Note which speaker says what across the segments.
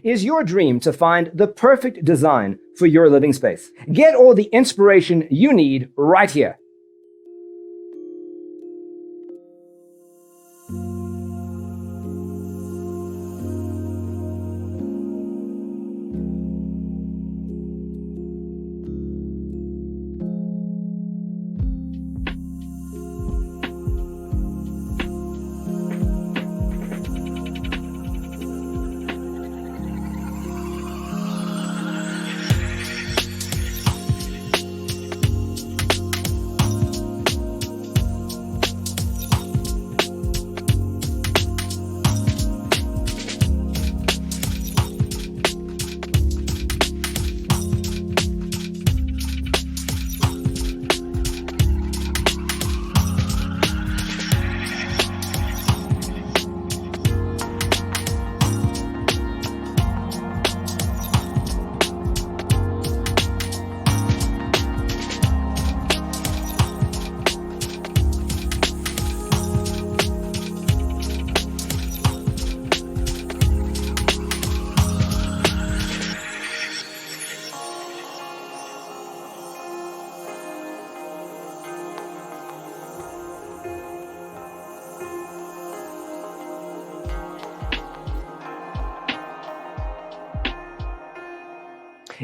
Speaker 1: Is your dream to find the perfect design for your living space? Get all the inspiration you need right here.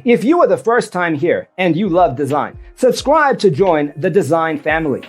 Speaker 1: If you are the first time here and you love design, subscribe to join the design family.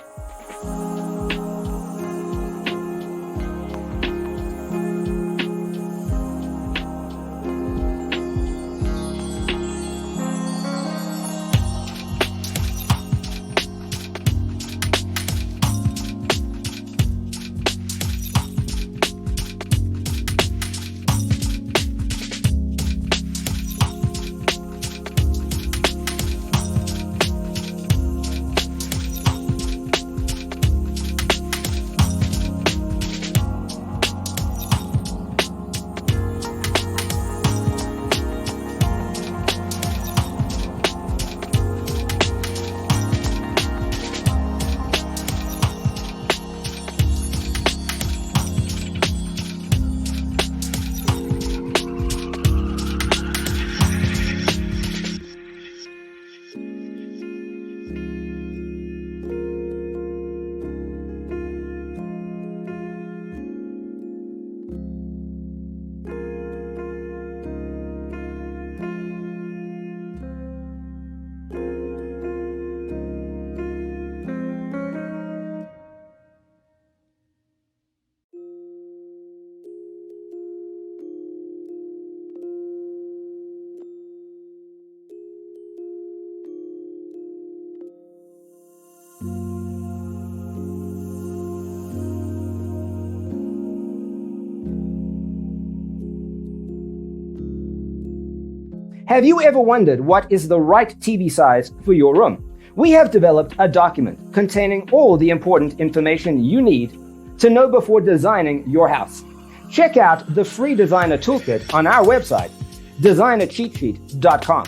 Speaker 1: Have you ever wondered what is the right TV size for your room? We have developed a document containing all the important information you need to know before designing your house. Check out the free designer toolkit on our website, designercheatsheet.com.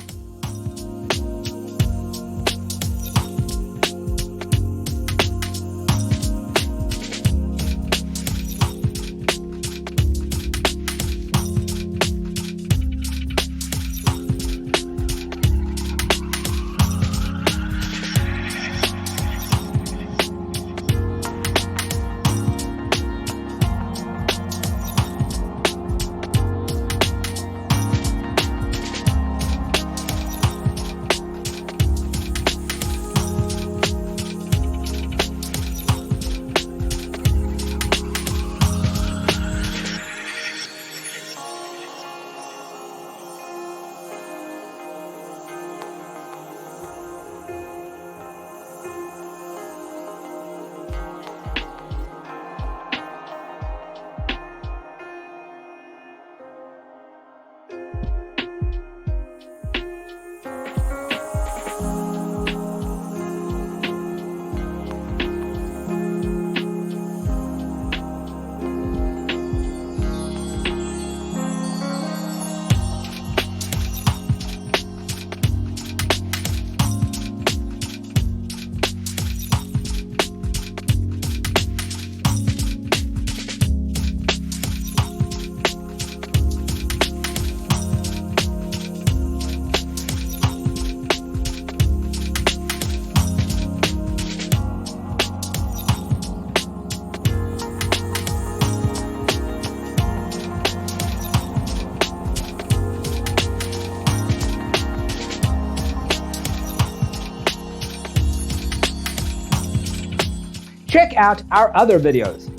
Speaker 1: check out our other videos.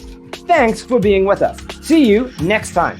Speaker 1: Thanks for being with us. See you next time.